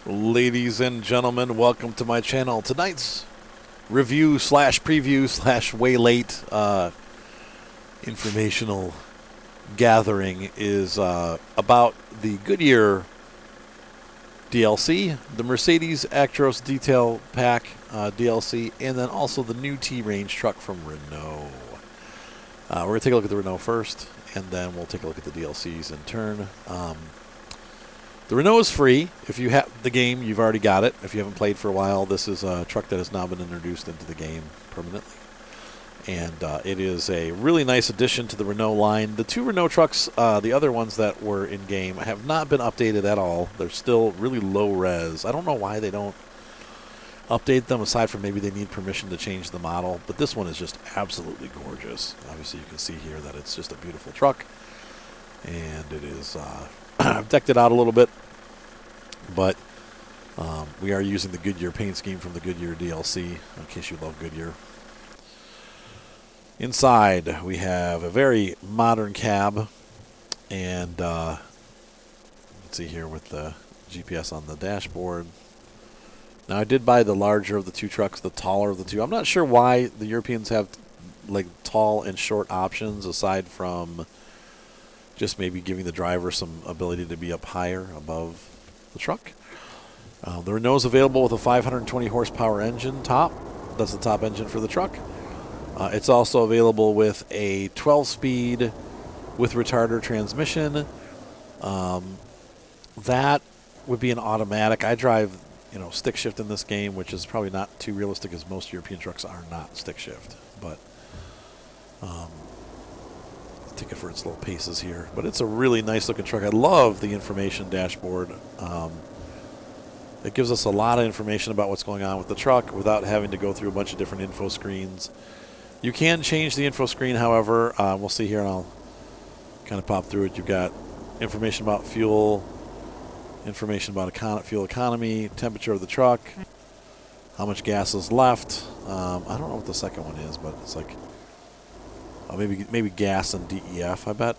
Ladies and gentlemen, welcome to my channel. Tonight's review slash preview slash way late informational gathering is about the Goodyear Dlc, the Mercedes Actros Detail Pack DLC, and then also the new T-Range truck from Renault. We're going to take a look at the Renault first, and then we'll take a look at the DLCs in turn. The Renault is free. If you have the game, you've already got it. If you haven't played for a while, this is a truck that has now been introduced into the game permanently. And it is a really nice addition to the Renault line. The two Renault trucks, the other ones that were in game, have not been updated at all. They're still really low res. I don't know why they don't update them, aside from maybe they need permission to change the model. But this one is just absolutely gorgeous. Obviously, you can see here that it's just a beautiful truck. And it is... I've decked it out a little bit, but we are using the Goodyear paint scheme from the Goodyear Dlc, in case you love Goodyear. Inside, we have a very modern cab, and let's see here with the GPS on the dashboard. Now, I did buy the larger of the two trucks, the taller of the two. I'm not sure why the Europeans have like tall and short options, aside from just maybe giving the driver some ability to be up higher above the truck. The Renault is available with a 520 horsepower engine top. That's the top engine for the truck. It's also available with a 12-speed with retarder transmission. That would be an automatic. I drive, stick shift in this game, which is probably not too realistic, as most European trucks are not stick shift. But take it for its little paces here, but it's a really nice looking truck. I love the information dashboard. It gives us a lot of information about what's going on with the truck without having to go through a bunch of different info screens. You can change the info screen, however. We'll see here, and I'll kind of pop through it. You've got information about fuel, information about fuel economy, temperature of the truck, how much gas is left. I don't know what the second one is, but it's like maybe gas and DEF, I bet.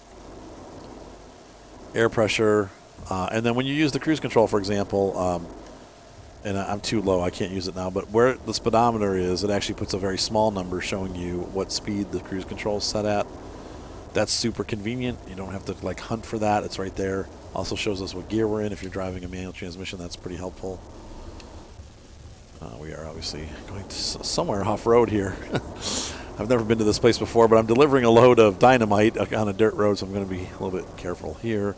Air pressure. And then when you use the cruise control, for example, and I'm too low, I can't use it now, but where the speedometer is, it actually puts a very small number showing you what speed the cruise control is set at. That's super convenient. You don't have to hunt for that. It's right there. Also shows us what gear we're in. If you're driving a manual transmission, that's pretty helpful. We are obviously going to somewhere off-road here. I've never been to this place before, but I'm delivering a load of dynamite on a dirt road, so I'm going to be a little bit careful here.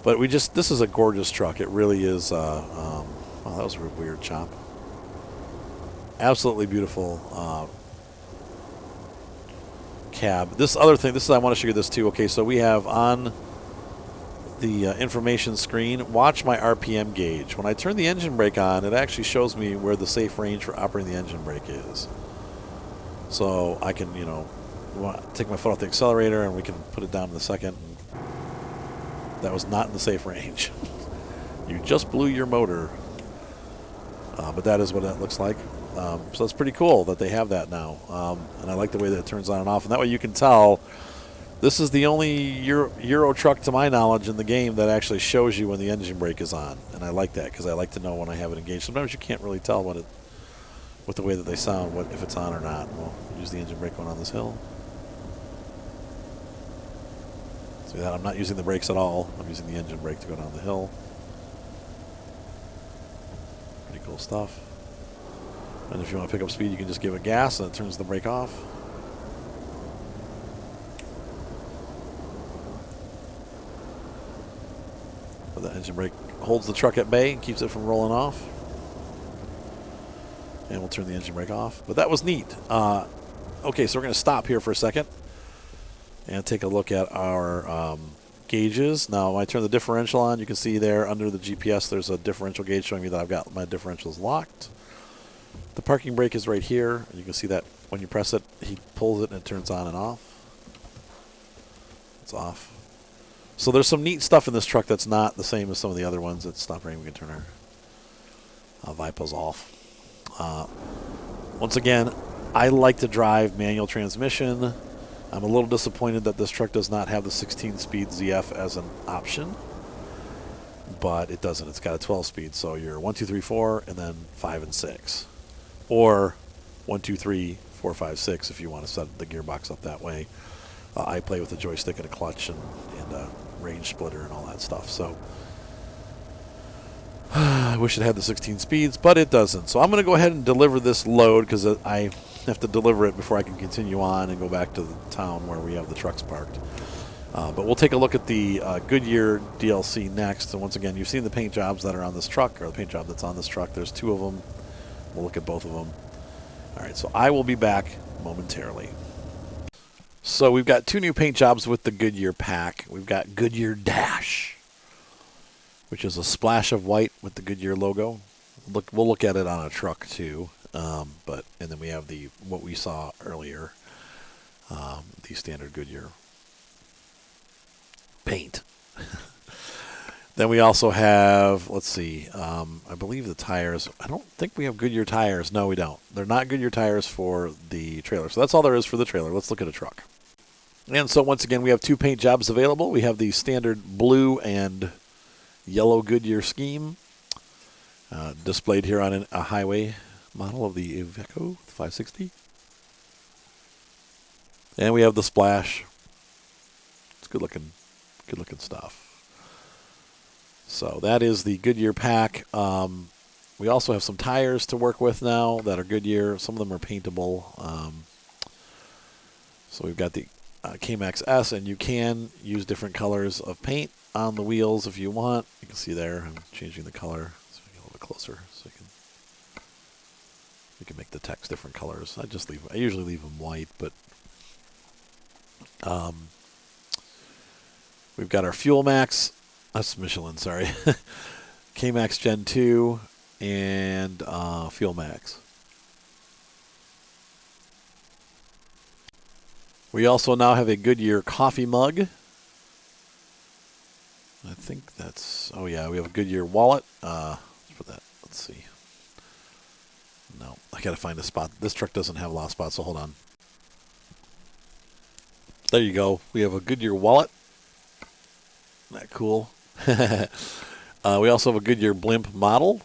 But this is a gorgeous truck. It really is. Wow, that was a weird chop. Absolutely beautiful cab. This other thing, I want to show you this too. Okay, so we have on the information screen, watch my RPM gauge. When I turn the engine brake on, it actually shows me where the safe range for operating the engine brake is. So I can, take my foot off the accelerator and we can put it down in a second. That was not in the safe range. You just blew your motor. But that is what it looks like. So it's pretty cool that they have that now. And I like the way that it turns on and off. And that way you can tell this is the only Euro truck, to my knowledge, in the game that actually shows you when the engine brake is on. And I like that because I like to know when I have it engaged. Sometimes you can't really tell with the way that they sound, if it's on or not. We'll use the engine brake going on this hill. See that? I'm not using the brakes at all. I'm using the engine brake to go down the hill. Pretty cool stuff. And if you want to pick up speed, you can just give it gas and it turns the brake off. But the engine brake holds the truck at bay and keeps it from rolling off. And we'll turn the engine brake off. But that was neat. Okay, so we're going to stop here for a second and take a look at our gauges. Now, when I turn the differential on, you can see there under the GPS, there's a differential gauge showing me that I've got my differentials locked. The parking brake is right here. You can see that when you press it, he pulls it and it turns on and off. It's off. So there's some neat stuff in this truck that's not the same as some of the other ones. Let's stop right. We can turn our VIPOs off. Once again, I like to drive manual transmission. I'm a little disappointed that this truck does not have the 16-speed ZF as an option. but it doesn't. It's got a 12-speed, so you're 1, 2, 3, 4, and then 5 and 6, or 1, 2, 3, 4, 5, 6 if you want to set the gearbox up that way. I play with a joystick and a clutch and a range splitter and all that stuff. So I wish it had the 16 speeds, but it doesn't. So I'm going to go ahead and deliver this load because I have to deliver it before I can continue on and go back to the town where we have the trucks parked. But we'll take a look at the Goodyear Dlc next. And once again, you've seen the paint jobs that are on this truck, or the paint job that's on this truck. There's 2 of them. We'll look at both of them. All right, so I will be back momentarily. So we've got 2 new paint jobs with the Goodyear pack. We've got Goodyear Dash, which is a splash of white with the Goodyear logo. We'll look at it on a truck too. And then we have what we saw earlier, the standard Goodyear paint. Then we also have, let's see, I believe the tires. I don't think we have Goodyear tires. No, we don't. They're not Goodyear tires for the trailer. So that's all there is for the trailer. Let's look at a truck. And so once again, we have 2 paint jobs available. We have the standard blue and yellow Goodyear scheme displayed here on a highway model of the Iveco 560. And we have the splash. It's good looking stuff. So that is the Goodyear pack. We also have some tires to work with now that are Goodyear. Some of them are paintable. So we've got the K-Max S, and you can use different colors of paint on the wheels if you want. You can see there I'm changing the color. Let's make it a little bit closer so you can make the text different colors. I usually leave them white, but we've got our Fuel Max. That's Michelin, sorry. K-Max Gen 2 and Fuel Max. We also now have a Goodyear coffee mug. I think that's, oh yeah, we have a Goodyear wallet. Let's put that, let's see. No, I gotta find a spot. This truck doesn't have a lot of spots, so hold on. There you go. We have a Goodyear wallet. Isn't that cool? We also have a Goodyear blimp model.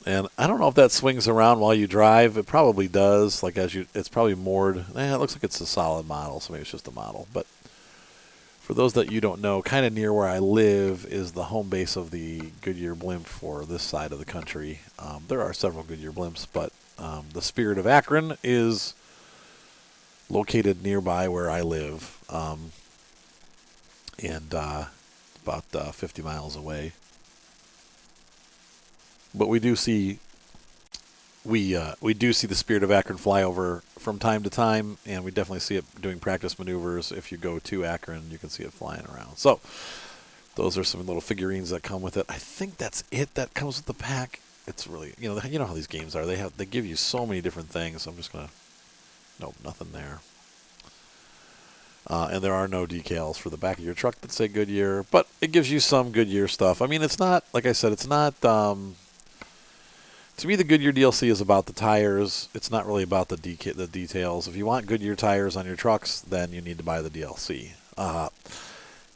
And I don't know if that swings around while you drive. It probably does. It's probably moored. It looks like it's a solid model, so maybe it's just a model. But for those that you don't know, kind of near where I live is the home base of the Goodyear blimp for this side of the country. There are several Goodyear blimps, but the Spirit of Akron is located nearby where I live, and about 50 miles away. But we do see the Spirit of Akron fly over from time to time, and we definitely see it doing practice maneuvers. If you go to Akron, you can see it flying around. So those are some little figurines that come with it. I think that's it that comes with the pack. It's really, you know how these games are. They give you so many different things. I'm just gonna, nope, nothing there. And there are no decals for the back of your truck that say Goodyear, but it gives you some Goodyear stuff. I mean, it's not, like I said, it's not. To me, the Goodyear Dlc is about the tires. It's not really about the details. If you want Goodyear tires on your trucks, then you need to buy the Dlc.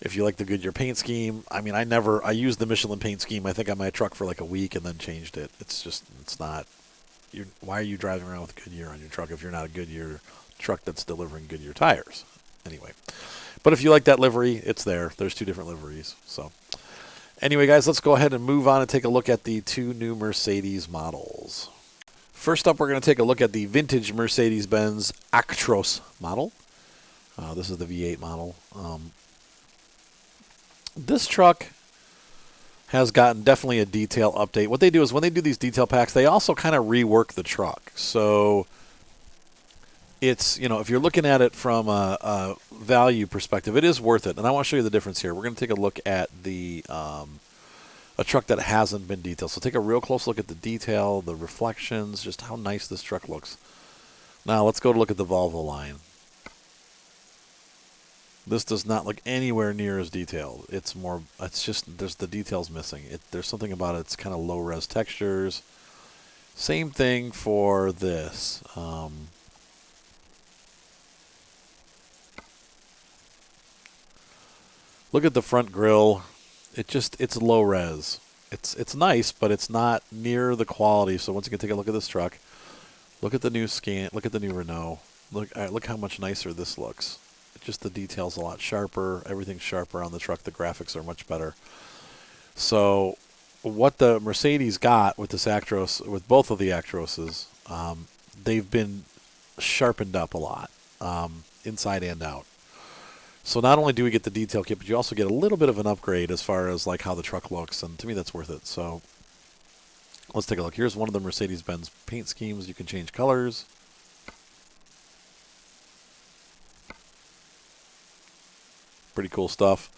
If you like the Goodyear paint scheme, I mean, I used the Michelin paint scheme, I think, on my truck for like a week and then changed it. It's not. Why are you driving around with Goodyear on your truck if you're not a Goodyear truck that's delivering Goodyear tires? Anyway, but if you like that livery, it's there. There's 2 different liveries. So anyway, guys, let's go ahead and move on and take a look at the 2 new Mercedes models. First up, we're going to take a look at the vintage Mercedes-Benz Actros model. This is the V8 model. This truck has gotten definitely a detail update. What they do is when they do these detail packs, they also kind of rework the truck. So it's, if you're looking at it from a value perspective, it is worth it. And I want to show you the difference here. We're going to take a look at a truck that hasn't been detailed. So take a real close look at the detail, the reflections, just how nice this truck looks. Now let's go to look at the Volvo line. This does not look anywhere near as detailed. It's just, there's the details missing. There's something about it. It's kind of low-res textures. Same thing for this. Look at the front grille. it's low res. It's nice, but it's not near the quality. So once again, take a look at this truck. Look at the new scan. Look at the new Renault. Look how much nicer this looks. Just the details a lot sharper. Everything's sharper on the truck. The graphics are much better. So what the Mercedes got with this Actros, with both of the Actroses, they've been sharpened up a lot, inside and out. So not only do we get the detail kit, but you also get a little bit of an upgrade as far as like how the truck looks, and to me that's worth it. So let's take a look. Here's one of the Mercedes-Benz paint schemes. You can change colors. Pretty cool stuff.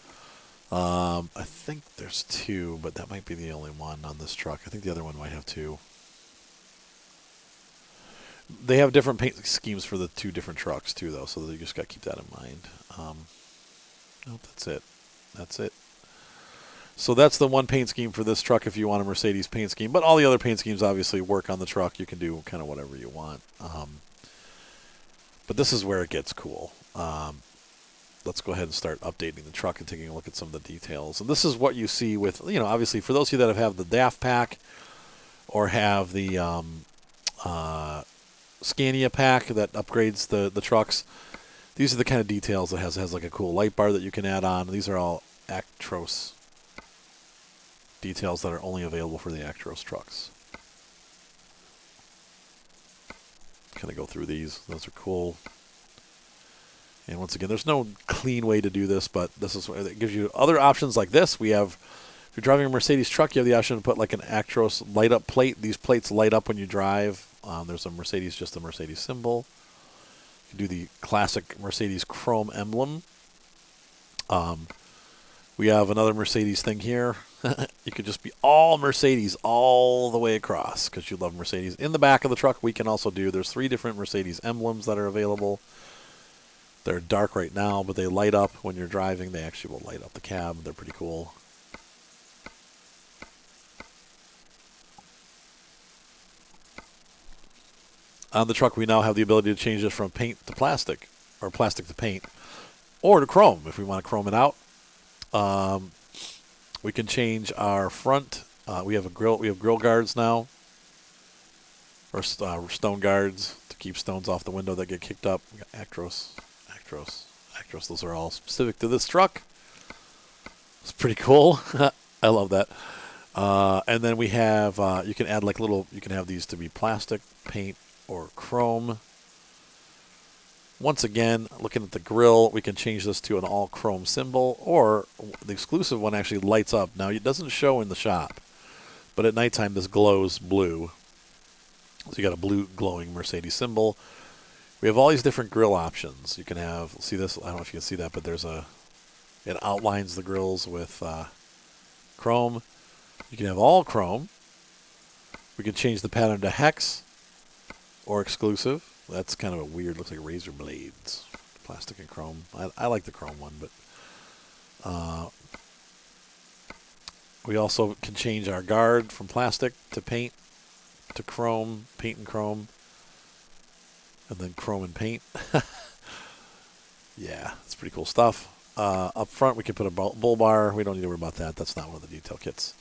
I think there's two, but that might be the only one on this truck. I think the other one might have two. They have different paint schemes for the two different trucks too, though, so you just got to keep that in mind. Nope, that's it. That's it. So that's the one paint scheme for this truck if you want a Mercedes paint scheme. But all the other paint schemes obviously work on the truck. You can do kind of whatever you want. But this is where it gets cool. Let's go ahead and start updating the truck and taking a look at some of the details. And this is what you see with, obviously for those of you that have the DAF pack or have the Scania pack that upgrades the trucks, these are the kind of details it has. It has like a cool light bar that you can add on. These are all Actros details that are only available for the Actros trucks. Kind of go through these. Those are cool. And once again, there's no clean way to do this, but this is it gives you other options like this. We have, if you're driving a Mercedes truck, you have the option to put like an Actros light up plate. These plates light up when you drive. There's a Mercedes, just a Mercedes symbol. You can do the classic Mercedes chrome emblem. We have another Mercedes thing here. You could just be all Mercedes all the way across because you love Mercedes. In the back of the truck, we can also do, there's 3 different Mercedes emblems that are available. They're dark right now, but they light up when you're driving. They actually will light up the cab. They're pretty cool. On the truck, we now have the ability to change it from paint to plastic, or plastic to paint, or to chrome if we want to chrome it out. We can change our front. We have a grill. We have grill guards now, or stone guards to keep stones off the window that get kicked up. We got Actros. Those are all specific to this truck. It's pretty cool. I love that. And then we have, you can add like little, you can have these to be plastic, paint, or chrome. Once again, looking at the grill, we can change this to an all chrome symbol, or the exclusive one actually lights up. Now, it doesn't show in the shop, but at nighttime this glows blue. So you got a blue glowing Mercedes symbol. We have all these different grill options. You can have, see this, I don't know if you can see that, but there's it outlines the grills with chrome. You can have all chrome. We can change the pattern to hex or exclusive. That's kind of a weird, looks like razor blades, plastic and chrome. I like the chrome one, but we also can change our guard from plastic to paint to chrome, paint and chrome. And then chrome and paint. Yeah, that's pretty cool stuff. Up front, we can put a bull bar. We don't need to worry about that. That's not one of the detail kits.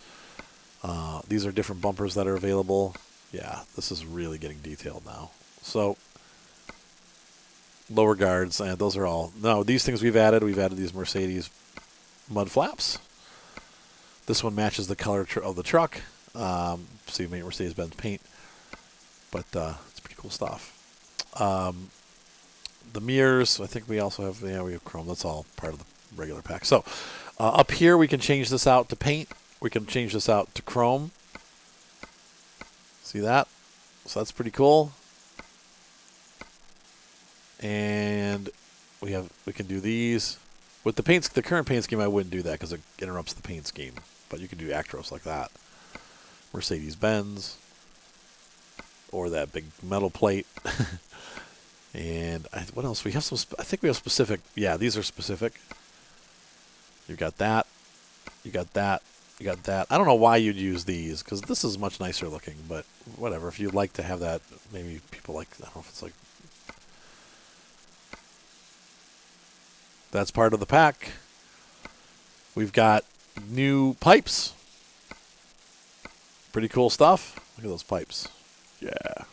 These are different bumpers that are available. Yeah, this is really getting detailed now. So, lower guards, and those are all. No, these things we've added. We've added these Mercedes mud flaps. This one matches the color of the truck. So you made Mercedes-Benz paint. But it's pretty cool stuff. The mirrors, I think we also have, we have chrome. That's all part of the regular pack. So up here, we can change this out to paint. We can change this out to chrome. See that? So that's pretty cool. And we can do these with the paints. The current paint scheme, I wouldn't do that because it interrupts the paint scheme. But you can do Actros like that. Mercedes-Benz, or that big metal plate. And what else? We have some. I think we have specific. Yeah, these are specific. You got that. You got that. You got that. I don't know why you'd use these because this is much nicer looking. But whatever. If you'd like to have that, maybe people like. I don't know if it's like. That's part of the pack. We've got new pipes. Pretty cool stuff. Look at those pipes. Yeah.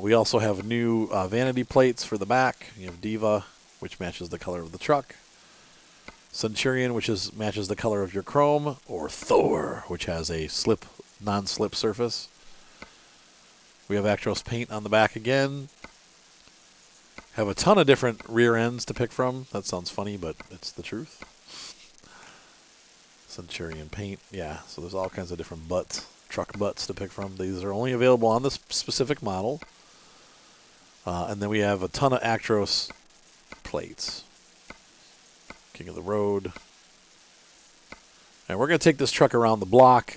We also have new vanity plates for the back. You have Diva, which matches the color of the truck. Centurion, which matches the color of your chrome. Or Thor, which has a non-slip surface. We have Actros paint on the back again. Have a ton of different rear ends to pick from. That sounds funny, but it's the truth. Centurion paint, yeah. So there's all kinds of different butts, truck butts to pick from. These are only available on this specific model. And then we have a ton of Actros plates. King of the Road. And we're going to take this truck around the block.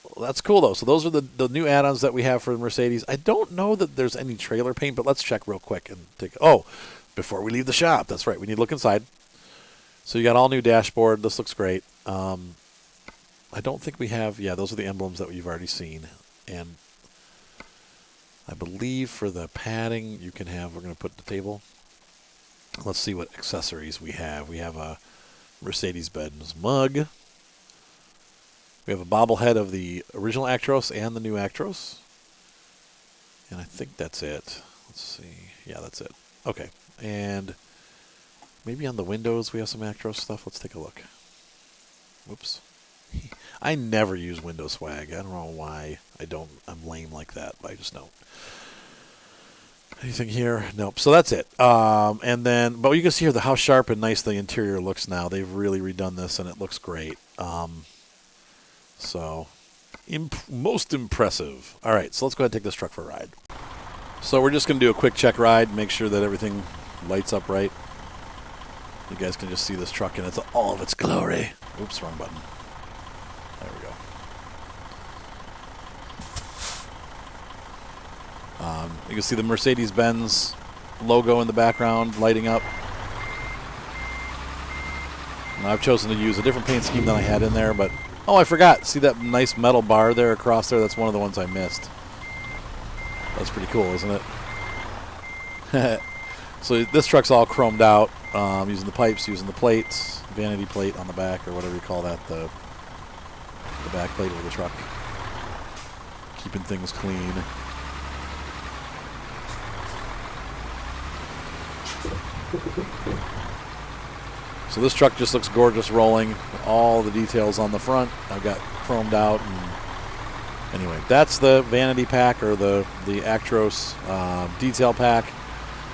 Well, that's cool, though. So those are the new add-ons that we have for the Mercedes. I don't know that there's any trailer paint, but let's check real quick and take. Oh, before we leave the shop. That's right. We need to look inside. So you got all new dashboard. This looks great. I don't think we have. Yeah, those are the emblems that we've already seen. And I believe for the padding, you can have. We're going to put the table. Let's see what accessories we have. We have a Mercedes-Benz mug. We have a bobblehead of the original Actros and the new Actros. And I think that's it. Let's see. Yeah, that's it. Okay. And maybe on the windows we have some Actros stuff. Let's take a look. Whoops. I never use window swag. I don't know why I'm lame like that, but I just don't. Anything here? Nope. So that's it. And then, but you can see here how sharp and nice the interior looks now. They've really redone this, and it looks great. So, most impressive. All right, so let's go ahead and take this truck for a ride. So we're just going to do a quick check ride, make sure that everything lights up right. You guys can just see this truck in all of its glory. Oops, wrong button. There we go. You can see the Mercedes-Benz logo in the background lighting up. Now I've chosen to use a different paint scheme than I had in there, but oh, I forgot. See that nice metal bar there across there? That's one of the ones I missed. That's pretty cool, isn't it? So this truck's all chromed out, using the pipes, using the plates, vanity plate on the back, or whatever you call that, the back plate of the truck. Keeping things clean. So this truck just looks gorgeous rolling. All the details on the front I've got chromed out. And anyway, that's the vanity pack, or the Actros detail pack.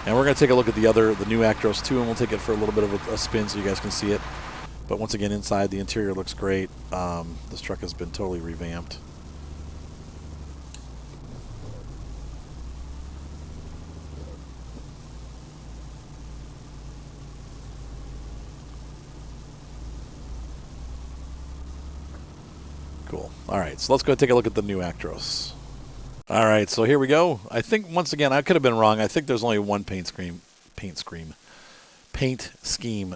And we're going to take a look at the new Actros too, and we'll take it for a little bit of a spin so you guys can see it. But once again, inside the interior looks great. This truck has been totally revamped. Cool. All right, so let's go take a look at the new Actros. All right, so here we go. I think, once again, I could have been wrong. I think there's only one paint scheme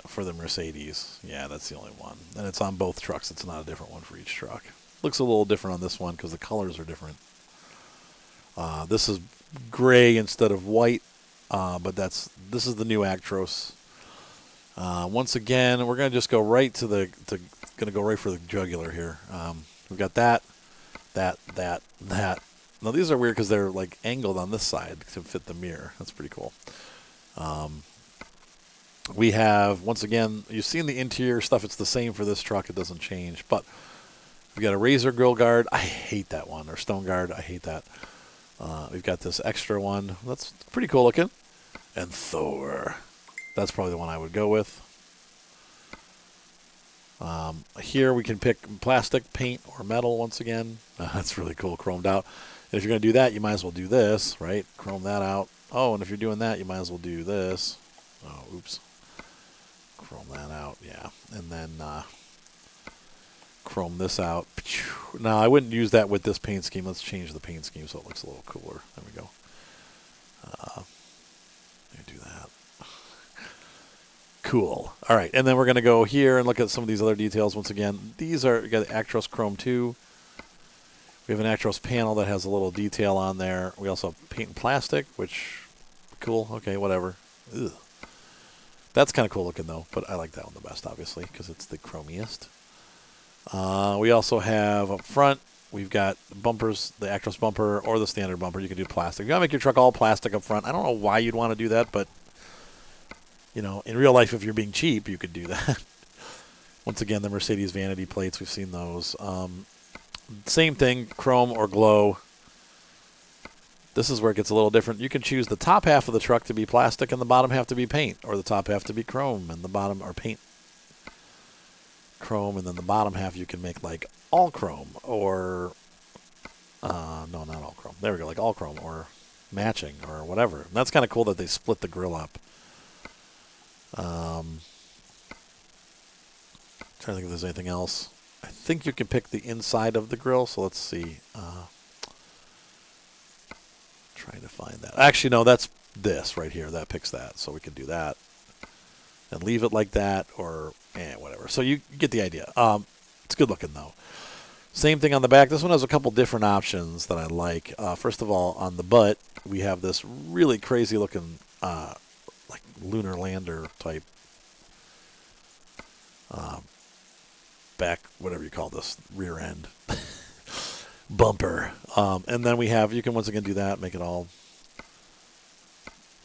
for the Mercedes. Yeah, that's the only one. And it's on both trucks. It's not a different one for each truck. Looks a little different on this one because the colors are different. This is gray instead of white, but this is the new Actros. Once again, we're going to just go right to going to go right for the jugular here. We've got that. Now these are weird because they're like angled on this side to fit the mirror. That's pretty cool. We have, once again, you've seen the interior stuff. It's the same for this truck. It doesn't change. But we've got a razor grill guard. I hate that one. Or stone guard. I hate that. We've got this extra one. That's pretty cool looking. And Thor. That's probably the one I would go with. Here we can pick plastic, paint, or metal once again. That's really cool, chromed out. And if you're going to do that, you might as well do this, right? Chrome that out. Oh, and if you're doing that, you might as well do this. Oh, oops. Chrome that out, yeah. And then chrome this out. Now, I wouldn't use that with this paint scheme. Let's change the paint scheme so it looks a little cooler. There we go. Let me do that. Cool. All right, and then we're going to go here and look at some of these other details once again. These are, you got Actros Chrome 2. We have an Actros panel that has a little detail on there. We also have paint and plastic, which, cool, okay, whatever. Ugh. That's kind of cool looking, though. But I like that one the best, obviously, because it's the chromiest. We also have up front, we've got bumpers, the Actros bumper or the standard bumper. You can do plastic. You got to make your truck all plastic up front. I don't know why you'd want to do that, but, you know, in real life, if you're being cheap, you could do that. Once again, the Mercedes vanity plates, we've seen those. Same thing, chrome or glow. This is where it gets a little different. You can choose the top half of the truck to be plastic and the bottom half to be paint, or the top half to be chrome and the bottom or paint chrome, and then the bottom half you can make like all chrome or no, not all chrome. There we go, like all chrome or matching or whatever. And that's kind of cool that they split the grill up. Trying to think if there's anything else. I think you can pick the inside of the grill, so let's see. Trying to find that. Actually, no, that's this right here. That picks that, so we can do that and leave it like that, or whatever. So you get the idea. It's good looking though. Same thing on the back. This one has a couple different options that I like. First of all, on the butt, we have this really crazy looking like lunar lander type back, whatever you call this, rear end bumper. And then we have, you can once again do that, make it all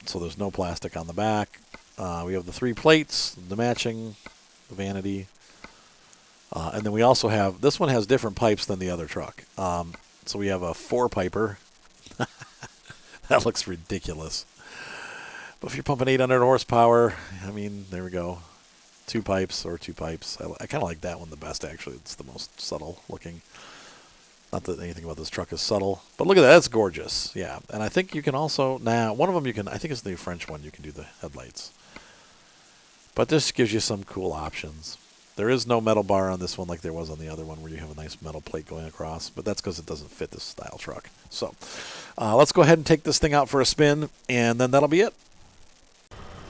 so there's no plastic on the back. We have the 3 plates, the matching, the vanity. And then we also have, this one has different pipes than the other truck. So we have a 4-piper. That looks ridiculous. But if you're pumping 800 horsepower, I mean, there we go. 2 pipes or 2 pipes. I kind of like that one the best, actually. It's the most subtle looking. Not that anything about this truck is subtle. But look at that. That's gorgeous. Yeah. And I think you can also, one of them you can, I think it's the French one, you can do the headlights. But this gives you some cool options. There is no metal bar on this one like there was on the other one where you have a nice metal plate going across. But that's because it doesn't fit this style truck. So let's go ahead and take this thing out for a spin, and then that'll be it.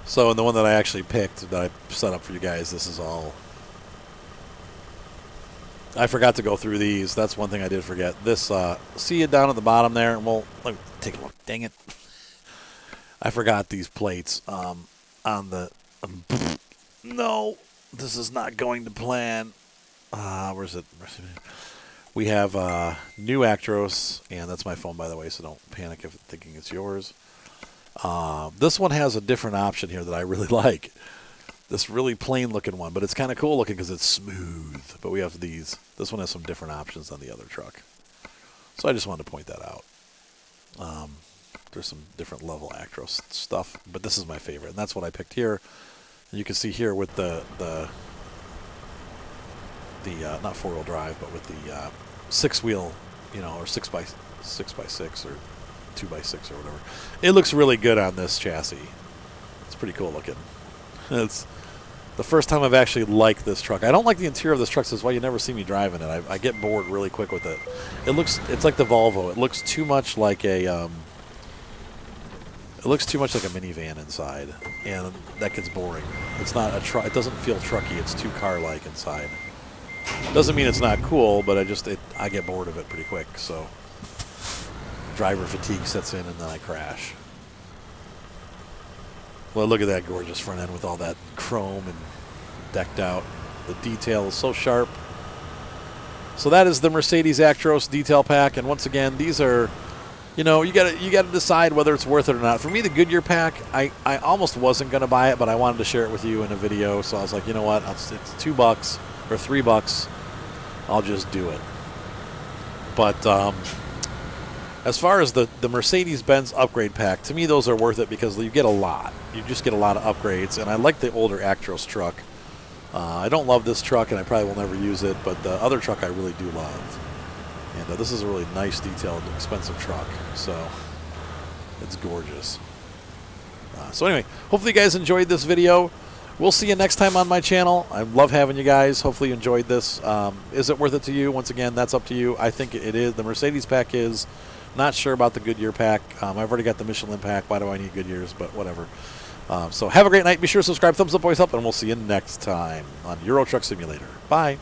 So in the one that I actually picked, that I set up for you guys, this is all... I forgot to go through these. That's one thing I did forget. This, see it down at the bottom there? And let me take a look. Dang it. I forgot these plates on the... no, this is not going to plan. Where's it? We have new Actros, and that's my phone, by the way, so don't panic if thinking it's yours. This one has a different option here that I really like. This really plain looking one, but it's kind of cool looking because it's smooth. But we have these. This one has some different options than the other truck. So I just wanted to point that out. There's some different level Actros stuff, but this is my favorite, and that's what I picked here. And you can see here with the not 4-wheel drive, but with the 6-wheel, you know, or 6x6 or 2x6 or whatever. It looks really good on this chassis. It's pretty cool looking. It's the first time I've actually liked this truck. I don't like the interior of this truck, so that's why you never see me driving it. I get bored really quick with it. It's like the Volvo. It looks too much like a minivan inside, and that gets boring. It's not a truck. It doesn't feel trucky. It's too car-like inside. Doesn't mean it's not cool, but I get bored of it pretty quick. So driver fatigue sets in, and then I crash. Well, look at that gorgeous front end with all that chrome and decked out. The detail is so sharp. So that is the Mercedes Actros detail pack, and once again, these are, you know, you gotta decide whether it's worth it or not. For me, the Goodyear pack, I almost wasn't gonna buy it, but I wanted to share it with you in a video, so I was like, you know what, it's $2 or $3. I'll just do it. But as far as the Mercedes-Benz upgrade pack, to me those are worth it because you get a lot. You just get a lot of upgrades, and I like the older Actros truck. I don't love this truck, and I probably will never use it, but the other truck I really do love. And this is a really nice, detailed, expensive truck, so it's gorgeous. So anyway, hopefully you guys enjoyed this video. We'll see you next time on my channel. I love having you guys. Hopefully you enjoyed this. Is it worth it to you? Once again, that's up to you. I think it is. The Mercedes pack is. Not sure about the Goodyear pack. I've already got the Michelin pack. Why do I need Goodyears? But whatever. So have a great night. Be sure to subscribe, thumbs up, voice up, and we'll see you next time on Euro Truck Simulator. Bye.